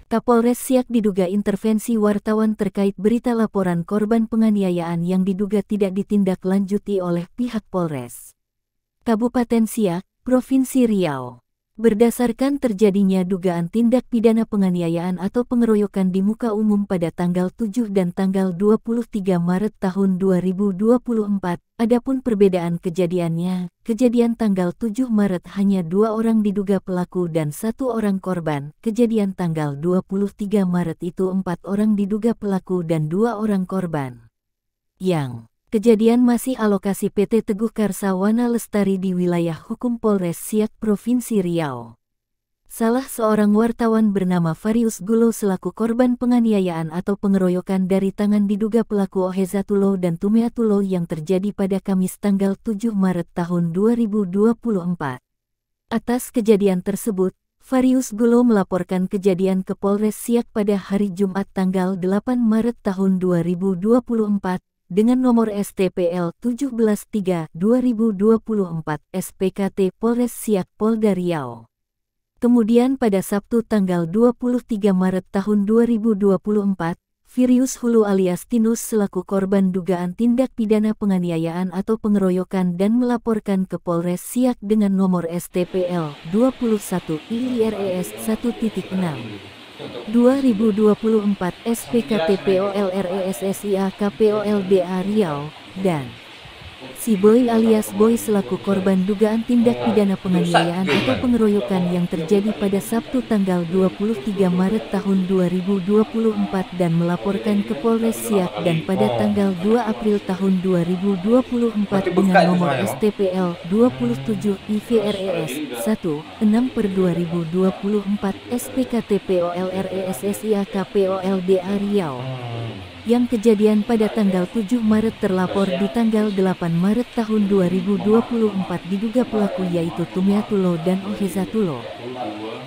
Kapolres Siak diduga intervensi wartawan terkait berita laporan korban penganiayaan yang diduga tidak ditindaklanjuti oleh pihak Polres Kabupaten Siak, Provinsi Riau. Berdasarkan terjadinya dugaan tindak pidana penganiayaan atau pengeroyokan di muka umum pada tanggal 7 dan tanggal 23 Maret tahun 2024, adapun perbedaan kejadiannya, kejadian tanggal 7 Maret hanya 2 orang diduga pelaku dan 1 orang korban, kejadian tanggal 23 Maret itu 4 orang diduga pelaku dan 2 orang korban. Yang kejadian masih alokasi PT Teguh Karsa Wana Lestari di wilayah hukum Polres Siak Provinsi Riau. Salah seorang wartawan bernama Varius Gulo selaku korban penganiayaan atau pengeroyokan dari tangan diduga pelaku Ohezatulo dan Tumeatulo yang terjadi pada Kamis tanggal 7 Maret tahun 2024. Atas kejadian tersebut, Varius Gulo melaporkan kejadian ke Polres Siak pada hari Jumat tanggal 8 Maret tahun 2024. Dengan nomor STPL 173-2024 SPKT Polres Siak Polda Riau. Kemudian pada Sabtu tanggal 23 Maret tahun 2024, Varius Hulu alias Tinus selaku korban dugaan tindak pidana penganiayaan atau pengeroyokan dan melaporkan ke Polres Siak dengan nomor STPL 21 IIRES 1.6. 2024 SPKT POLRESSIA KPOLDA Riau, dan si Boy alias Boy selaku korban dugaan tindak pidana penganiayaan atau pengeroyokan yang terjadi pada Sabtu tanggal 23 Maret tahun 2024 dan melaporkan ke Polres Siak dan pada tanggal 2 April tahun 2024 dengan nomor STPL 27 IVRES 1/6/2024 SPKT POLRESSIA KPOLDA Riau. Yang kejadian pada tanggal 7 Maret terlapor di tanggal 8 Maret tahun 2024 diduga pelaku yaitu Tumeatulo dan Ohezatulo.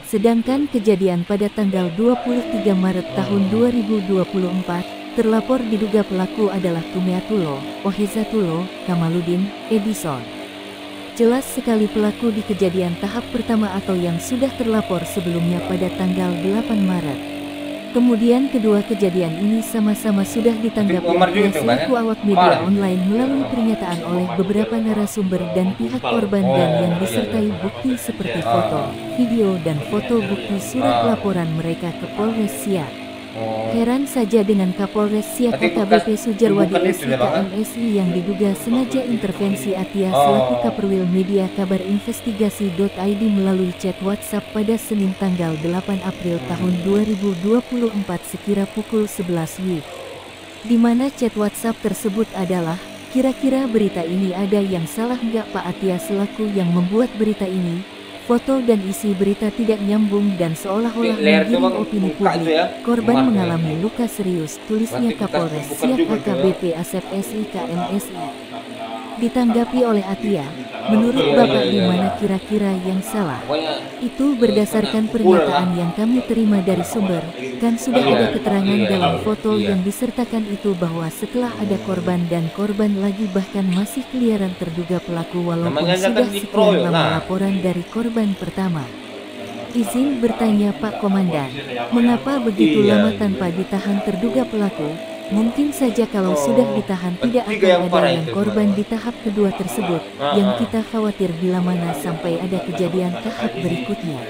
Sedangkan kejadian pada tanggal 23 Maret tahun 2024 terlapor diduga pelaku adalah Tumeatulo, Ohezatulo, Kamaludin, Edison. Jelas sekali pelaku di kejadian tahap pertama atau yang sudah terlapor sebelumnya pada tanggal 8 Maret. Kemudian kedua kejadian ini sama-sama sudah ditanggapi oleh selaku awak media online melalui pernyataan oleh beberapa narasumber dan pihak korban dan yang disertai bukti seperti foto, video dan foto bukti surat laporan mereka ke Polres Siak. Heran saja dengan Kapolres Siak AKBP Sujarwadi SIKMSI yang diduga sengaja intervensi Atia selaku Kaperwil Media Kabar Investigasi.id melalui chat WhatsApp pada Senin tanggal 8 April tahun 2024 sekira pukul 11 WIB. Di mana chat WhatsApp tersebut adalah, kira-kira berita ini ada yang salah nggak Pak Atia selaku yang membuat berita ini? Foto dan isi berita tidak nyambung dan seolah-olah menggiring opini publik. Korban mengalami luka serius, tulisnya Kapolres Siak AKBP Asep SIKMSI. Ditanggapi oleh Atia, menurut Bapak di mana kira-kira yang salah? Itu berdasarkan pernyataan yang kami terima dari sumber, kan sudah ada keterangan dalam foto yang disertakan itu bahwa setelah ada korban dan korban lagi bahkan masih keliaran terduga pelaku walaupun sudah sekian lama laporan dari korban pertama. Izin bertanya Pak Komandan, mengapa begitu lama tanpa ditahan terduga pelaku? Mungkin saja kalau sudah ditahan tidak akan ada yang korban di tahap kedua tersebut, yang kita khawatir bila mana sampai ada kejadian tahap berikutnya.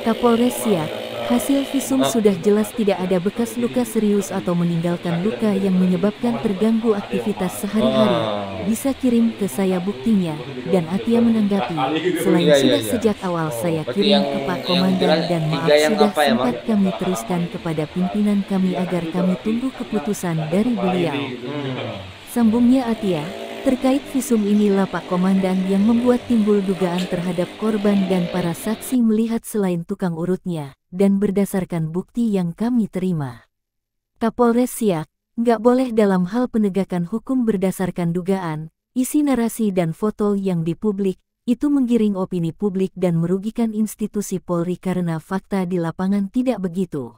Kapolres Siak, hasil visum sudah jelas tidak ada bekas luka serius atau meninggalkan luka yang menyebabkan terganggu aktivitas sehari-hari. Bisa kirim ke saya buktinya, dan Atia menanggapi, selain sudah sejak awal saya kirim ke Pak Komandan dan maaf sudah sempat kami teruskan kepada pimpinan kami agar kami tunggu keputusan dari beliau. Sambungnya Atia, terkait visum inilah Pak Komandan yang membuat timbul dugaan terhadap korban dan para saksi melihat selain tukang urutnya, dan berdasarkan bukti yang kami terima. Kapolres Siak, nggak boleh dalam hal penegakan hukum berdasarkan dugaan, isi narasi dan foto yang dipublik, itu menggiring opini publik dan merugikan institusi Polri karena fakta di lapangan tidak begitu.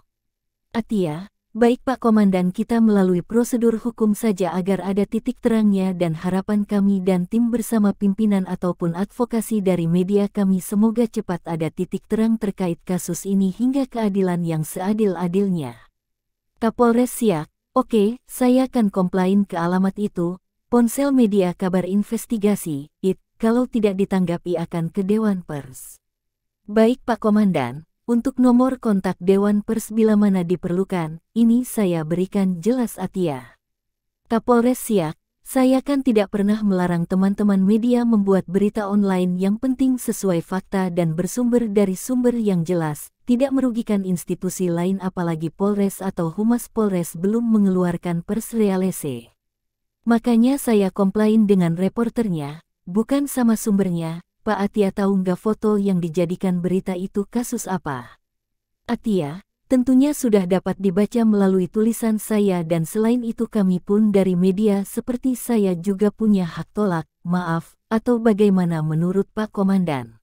Atia, Baik Pak Komandan, kita melalui prosedur hukum saja agar ada titik terangnya, dan harapan kami dan tim bersama pimpinan ataupun advokasi dari media kami semoga cepat ada titik terang terkait kasus ini hingga keadilan yang seadil-adilnya. Kapolres Siak, oke, saya akan komplain ke alamat itu, Ponsel Media Kabar Investigasi, kalau tidak ditanggapi akan ke Dewan Pers. Baik Pak Komandan. Untuk nomor kontak Dewan Pers bila mana diperlukan, ini saya berikan, jelas Atia. Kapolres Siak, saya kan tidak pernah melarang teman-teman media membuat berita online yang penting sesuai fakta dan bersumber dari sumber yang jelas, tidak merugikan institusi lain apalagi Polres atau Humas Polres belum mengeluarkan pers release. Makanya saya komplain dengan reporternya, bukan sama sumbernya. Pak Atia tahu nggak foto yang dijadikan berita itu kasus apa? Atia, tentunya sudah dapat dibaca melalui tulisan saya dan selain itu kami pun dari media seperti saya juga punya hak tolak, maaf, atau bagaimana menurut Pak Komandan?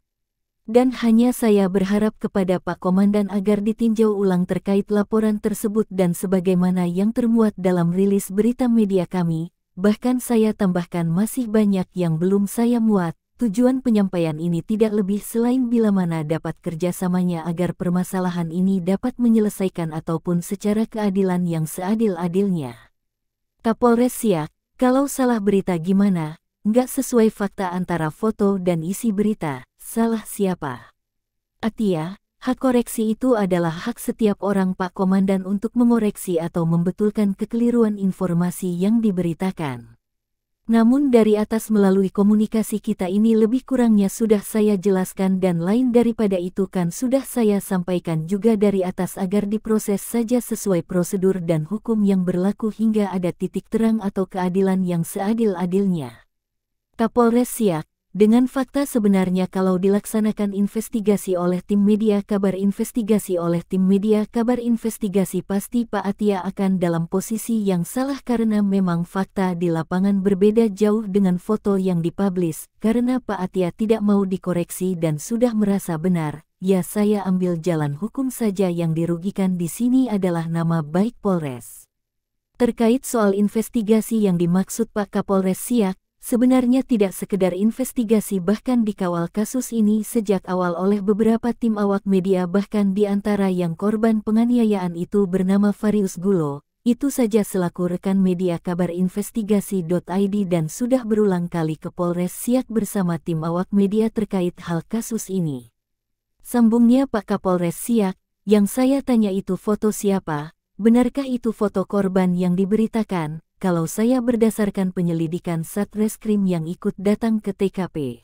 Dan hanya saya berharap kepada Pak Komandan agar ditinjau ulang terkait laporan tersebut dan sebagaimana yang termuat dalam rilis berita media kami, bahkan saya tambahkan masih banyak yang belum saya muat. Tujuan penyampaian ini tidak lebih selain bila mana dapat kerjasamanya agar permasalahan ini dapat menyelesaikan ataupun secara keadilan yang seadil-adilnya. Kapolres Siak, kalau salah berita gimana? Nggak sesuai fakta antara foto dan isi berita, salah siapa? Atia, hak koreksi itu adalah hak setiap orang Pak Komandan untuk mengoreksi atau membetulkan kekeliruan informasi yang diberitakan. Namun dari atas melalui komunikasi kita ini lebih kurangnya sudah saya jelaskan dan lain daripada itu kan sudah saya sampaikan juga dari atas agar diproses saja sesuai prosedur dan hukum yang berlaku hingga ada titik terang atau keadilan yang seadil-adilnya. Kapolres Siak, dengan fakta sebenarnya kalau dilaksanakan investigasi oleh tim media kabar investigasi pasti Pak Atia akan dalam posisi yang salah karena memang fakta di lapangan berbeda jauh dengan foto yang dipublish, karena Pak Atia tidak mau dikoreksi dan sudah merasa benar, ya saya ambil jalan hukum saja yang dirugikan di sini adalah nama baik Polres. Terkait soal investigasi yang dimaksud Pak Kapolres Siak, sebenarnya tidak sekedar investigasi bahkan dikawal kasus ini sejak awal oleh beberapa tim awak media bahkan di antara yang korban penganiayaan itu bernama Farius Gulo, itu saja selaku rekan media kabar investigasi.id dan sudah berulang kali ke Polres Siak bersama tim awak media terkait hal kasus ini. Sambungnya Pak Kapolres Siak, yang saya tanya itu foto siapa, benarkah itu foto korban yang diberitakan? Kalau saya berdasarkan penyelidikan Satreskrim yang ikut datang ke TKP.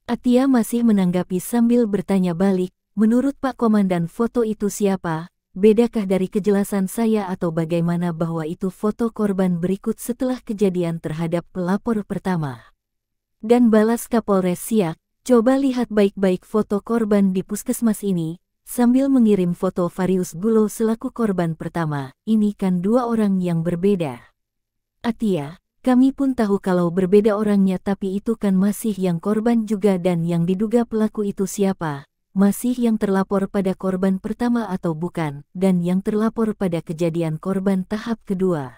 Atia masih menanggapi sambil bertanya balik, menurut Pak Komandan foto itu siapa? Bedakah dari kejelasan saya atau bagaimana bahwa itu foto korban berikut setelah kejadian terhadap pelapor pertama? Dan balas Kapolres Siak, coba lihat baik-baik foto korban di puskesmas ini, sambil mengirim foto Farius Gulo selaku korban pertama, ini kan dua orang yang berbeda. Atia, kami pun tahu kalau berbeda orangnya tapi itu kan masih yang korban juga dan yang diduga pelaku itu siapa, masih yang terlapor pada korban pertama atau bukan, dan yang terlapor pada kejadian korban tahap kedua.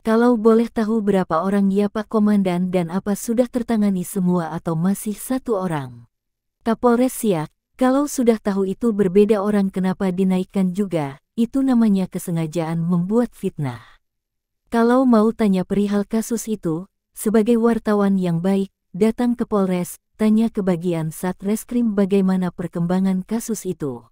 Kalau boleh tahu berapa orang ya Pak Komandan dan apa sudah tertangani semua atau masih satu orang? Kapolres Siak, kalau sudah tahu itu berbeda orang kenapa dinaikkan juga, itu namanya kesengajaan membuat fitnah. Kalau mau tanya perihal kasus itu, sebagai wartawan yang baik, datang ke Polres, tanya ke bagian Satreskrim bagaimana perkembangan kasus itu.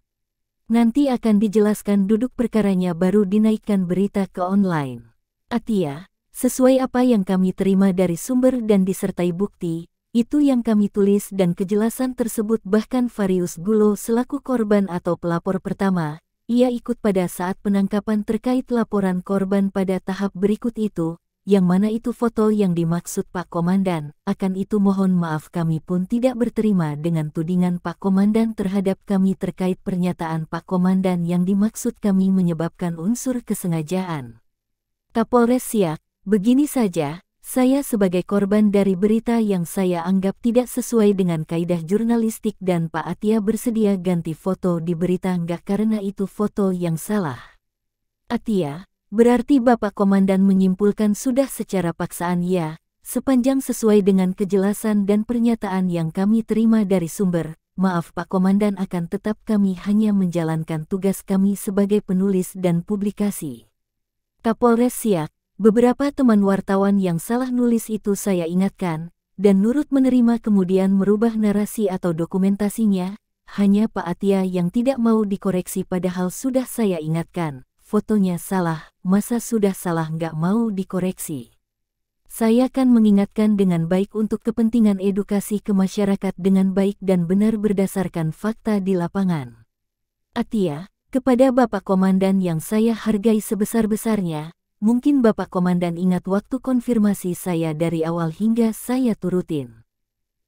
Nanti akan dijelaskan duduk perkaranya baru dinaikkan berita ke online. Atia, sesuai apa yang kami terima dari sumber dan disertai bukti, itu yang kami tulis dan kejelasan tersebut bahkan Farius Gulo selaku korban atau pelapor pertama, ia ikut pada saat penangkapan terkait laporan korban pada tahap berikut itu, yang mana itu foto yang dimaksud Pak Komandan. Akan itu mohon maaf kami pun tidak berterima dengan tudingan Pak Komandan terhadap kami terkait pernyataan Pak Komandan yang dimaksud kami menyebabkan unsur kesengajaan. Kapolres Siak, begini saja. Saya sebagai korban dari berita yang saya anggap tidak sesuai dengan kaidah jurnalistik dan Pak Atia bersedia ganti foto di berita enggak karena itu foto yang salah. Atia, berarti Bapak Komandan menyimpulkan sudah secara paksaan ya, sepanjang sesuai dengan kejelasan dan pernyataan yang kami terima dari sumber. Maaf Pak Komandan, akan tetap kami hanya menjalankan tugas kami sebagai penulis dan publikasi. Kapolres Siak, beberapa teman wartawan yang salah nulis itu saya ingatkan, dan nurut menerima kemudian merubah narasi atau dokumentasinya. Hanya Pak Atia yang tidak mau dikoreksi padahal sudah saya ingatkan, fotonya salah, masa sudah salah nggak mau dikoreksi. Saya akan mengingatkan dengan baik untuk kepentingan edukasi ke masyarakat dengan baik dan benar berdasarkan fakta di lapangan. Atia, kepada Bapak Komandan yang saya hargai sebesar-besarnya, mungkin Bapak Komandan ingat waktu konfirmasi saya dari awal hingga saya turutin.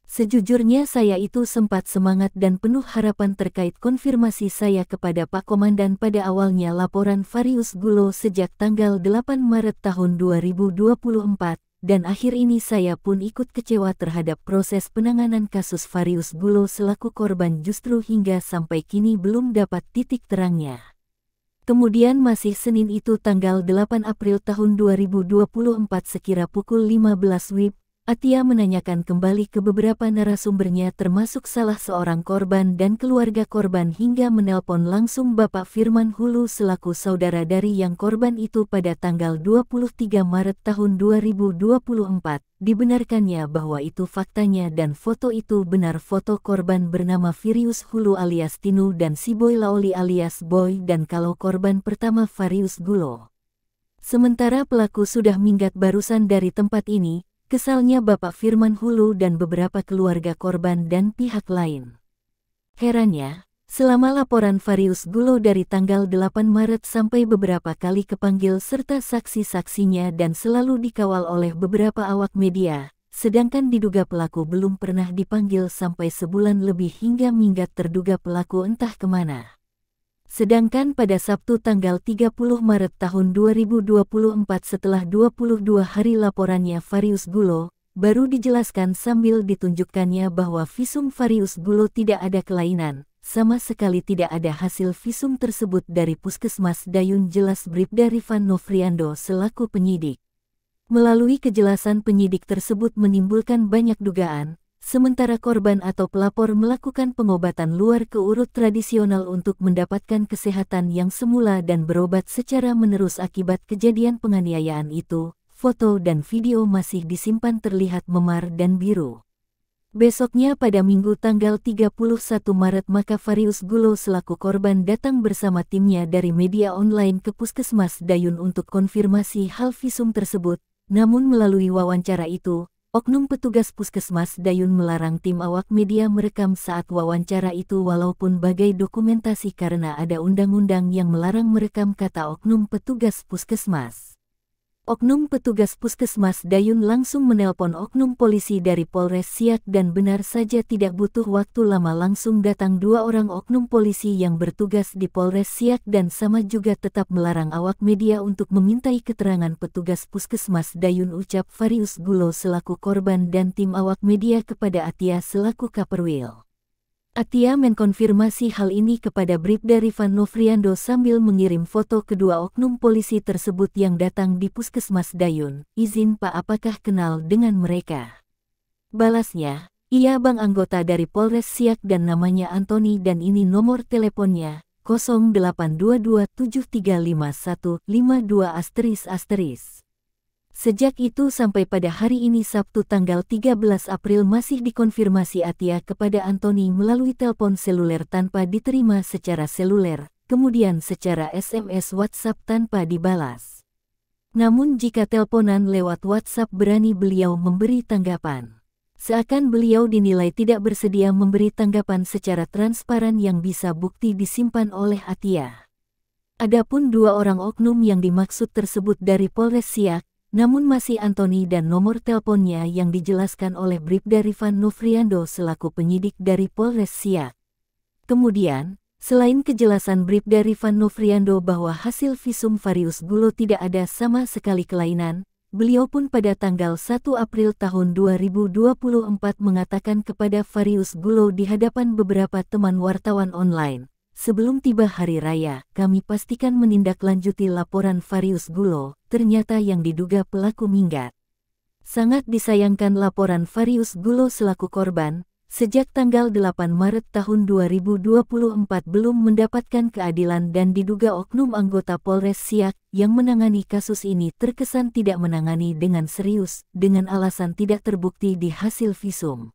Sejujurnya saya itu sempat semangat dan penuh harapan terkait konfirmasi saya kepada Pak Komandan pada awalnya laporan Farius Gulo sejak tanggal 8 Maret tahun 2024. Dan akhir ini saya pun ikut kecewa terhadap proses penanganan kasus Farius Gulo selaku korban justru hingga sampai kini belum dapat titik terangnya. Kemudian masih Senin itu tanggal 8 April tahun 2024 sekira pukul 15 WIB, Atia menanyakan kembali ke beberapa narasumbernya termasuk salah seorang korban dan keluarga korban hingga menelpon langsung Bapak Firman Hulu selaku saudara dari yang korban itu pada tanggal 23 Maret tahun 2024. Dibenarkannya bahwa itu faktanya dan foto itu benar foto korban bernama Farius Hulu alias Tinu dan si Boy Laoli alias Boy dan kalau korban pertama Farius Gulo. Sementara pelaku sudah minggat barusan dari tempat ini. Kesalnya Bapak Firman Hulu dan beberapa keluarga korban dan pihak lain. Herannya, selama laporan Farius Gulo dari tanggal 8 Maret sampai beberapa kali kepanggil serta saksi-saksinya dan selalu dikawal oleh beberapa awak media, sedangkan diduga pelaku belum pernah dipanggil sampai sebulan lebih hingga minggat terduga pelaku entah kemana. Sedangkan pada Sabtu tanggal 30 Maret tahun 2024 setelah 22 hari laporannya Farius Gulo, baru dijelaskan sambil ditunjukkannya bahwa visum Farius Gulo tidak ada kelainan, sama sekali tidak ada hasil visum tersebut dari Puskesmas Dayun, jelas Bribda Rifan Nofriando selaku penyidik. Melalui kejelasan penyidik tersebut menimbulkan banyak dugaan. Sementara korban atau pelapor melakukan pengobatan luar ke urut tradisional untuk mendapatkan kesehatan yang semula dan berobat secara menerus akibat kejadian penganiayaan itu, foto dan video masih disimpan terlihat memar dan biru. Besoknya pada Minggu tanggal 31 Maret maka Farius Gulo selaku korban datang bersama timnya dari media online ke Puskesmas Dayun untuk konfirmasi hal visum tersebut, namun melalui wawancara itu, oknum petugas Puskesmas Dayun melarang tim awak media merekam saat wawancara itu walaupun bagai dokumentasi karena ada undang-undang yang melarang merekam, kata oknum petugas Puskesmas. Oknum petugas Puskesmas Dayun langsung menelpon oknum polisi dari Polres Siak dan benar saja tidak butuh waktu lama langsung datang dua orang oknum polisi yang bertugas di Polres Siak dan sama juga tetap melarang awak media untuk memintai keterangan petugas Puskesmas Dayun, ucap Farius Gulo selaku korban dan tim awak media kepada Atia selaku Kaperwil. Atia mengkonfirmasi hal ini kepada Bribda Rifan Nofriando sambil mengirim foto kedua oknum polisi tersebut yang datang di Puskesmas Dayun. Izin Pak, apakah kenal dengan mereka? Balasnya, iya bang, anggota dari Polres Siak dan namanya Antoni dan ini nomor teleponnya, 0822735152 ***. Sejak itu sampai pada hari ini Sabtu tanggal 13 April masih dikonfirmasi Atia kepada Antoni melalui telepon seluler tanpa diterima secara seluler, kemudian secara SMS WhatsApp tanpa dibalas. Namun jika teleponan lewat WhatsApp berani beliau memberi tanggapan. Seakan beliau dinilai tidak bersedia memberi tanggapan secara transparan yang bisa bukti disimpan oleh Atia. Adapun dua orang oknum yang dimaksud tersebut dari Polres Siak, namun masih Antoni dan nomor teleponnya yang dijelaskan oleh Bribda Rifan Nofriando selaku penyidik dari Polres Siak. Kemudian, selain kejelasan Bribda Rifan Nofriando bahwa hasil visum Farius Gulo tidak ada sama sekali kelainan, beliau pun pada tanggal 1 April tahun 2024 mengatakan kepada Farius Gulo di hadapan beberapa teman wartawan online, sebelum tiba hari raya, kami pastikan menindaklanjuti laporan Varius Gulo, ternyata yang diduga pelaku minggat. Sangat disayangkan laporan Varius Gulo selaku korban, sejak tanggal 8 Maret tahun 2024 belum mendapatkan keadilan dan diduga oknum anggota Polres Siak yang menangani kasus ini terkesan tidak menangani dengan serius, dengan alasan tidak terbukti di hasil visum.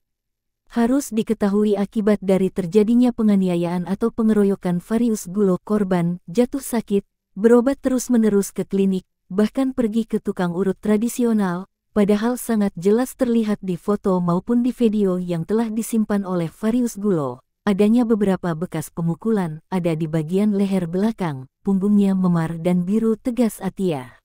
Harus diketahui akibat dari terjadinya penganiayaan atau pengeroyokan Varius Gulo, korban jatuh sakit, berobat terus-menerus ke klinik, bahkan pergi ke tukang urut tradisional, padahal sangat jelas terlihat di foto maupun di video yang telah disimpan oleh Varius Gulo, adanya beberapa bekas pemukulan, ada di bagian leher belakang, punggungnya memar dan biru, tegas Atia.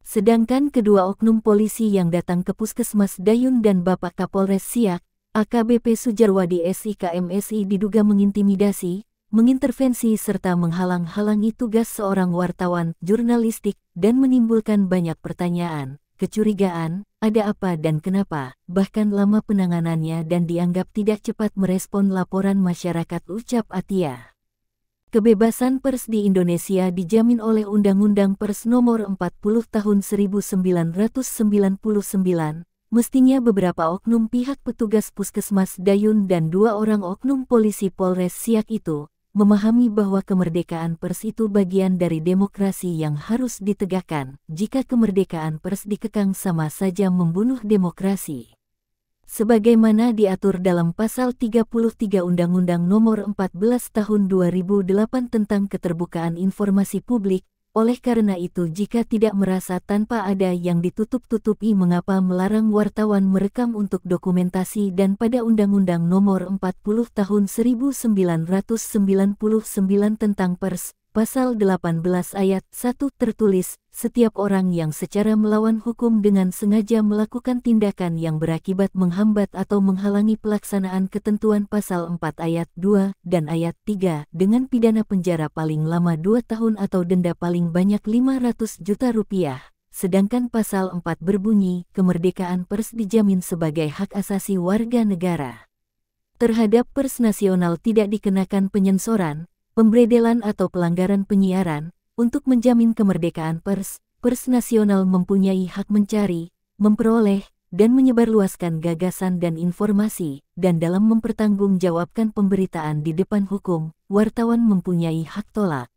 Sedangkan kedua oknum polisi yang datang ke Puskesmas Dayun dan Bapak Kapolres Siak, AKBP Sujarwadi SIK MSI diduga mengintimidasi, mengintervensi serta menghalang-halangi tugas seorang wartawan jurnalistik dan menimbulkan banyak pertanyaan, kecurigaan, ada apa dan kenapa, bahkan lama penanganannya dan dianggap tidak cepat merespon laporan masyarakat, ucap Atia. Kebebasan pers di Indonesia dijamin oleh Undang-Undang Pers Nomor 40 Tahun 1999. Mestinya beberapa oknum pihak petugas Puskesmas Dayun dan 2 orang oknum polisi Polres Siak itu memahami bahwa kemerdekaan pers itu bagian dari demokrasi yang harus ditegakkan. Jika kemerdekaan pers dikekang sama saja membunuh demokrasi. Sebagaimana diatur dalam Pasal 33 Undang-Undang Nomor 14 Tahun 2008 tentang Keterbukaan Informasi Publik. Oleh karena itu, jika tidak merasa tanpa ada yang ditutup-tutupi, mengapa melarang wartawan merekam untuk dokumentasi? Dan pada Undang-Undang Nomor 40 Tahun 1999 tentang Pers, Pasal 18 Ayat 1 tertulis, setiap orang yang secara melawan hukum dengan sengaja melakukan tindakan yang berakibat menghambat atau menghalangi pelaksanaan ketentuan Pasal 4 Ayat 2 dan Ayat 3 dengan pidana penjara paling lama 2 tahun atau denda paling banyak 500 juta rupiah. Sedangkan Pasal 4 berbunyi, kemerdekaan pers dijamin sebagai hak asasi warga negara. Terhadap pers nasional tidak dikenakan penyensoran, pemberedelan atau pelanggaran penyiaran. Untuk menjamin kemerdekaan pers, pers nasional mempunyai hak mencari, memperoleh, dan menyebarluaskan gagasan dan informasi, dan dalam mempertanggungjawabkan pemberitaan di depan hukum, wartawan mempunyai hak tolak.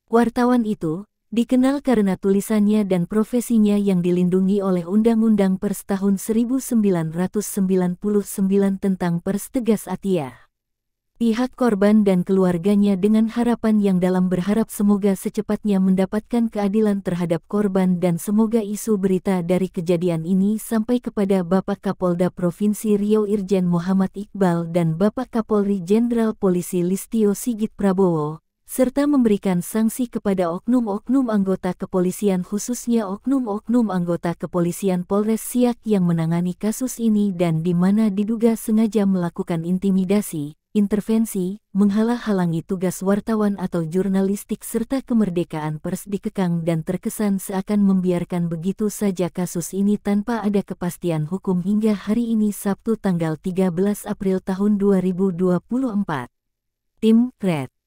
Wartawan itu dikenal karena tulisannya dan profesinya yang dilindungi oleh Undang-Undang Pers tahun 1999 tentang pers, tegas Atia. Pihak korban dan keluarganya dengan harapan yang dalam berharap semoga secepatnya mendapatkan keadilan terhadap korban dan semoga isu berita dari kejadian ini sampai kepada Bapak Kapolda Provinsi Riau Irjen Muhammad Iqbal dan Bapak Kapolri Jenderal Polisi Listio Sigit Prabowo, serta memberikan sanksi kepada oknum-oknum anggota kepolisian, khususnya oknum-oknum anggota kepolisian Polres Siak yang menangani kasus ini dan di mana diduga sengaja melakukan intimidasi, intervensi, menghalang-halangi tugas wartawan atau jurnalistik serta kemerdekaan pers dikekang dan terkesan seakan membiarkan begitu saja kasus ini tanpa ada kepastian hukum hingga hari ini Sabtu tanggal 13 April tahun 2024. Tim Red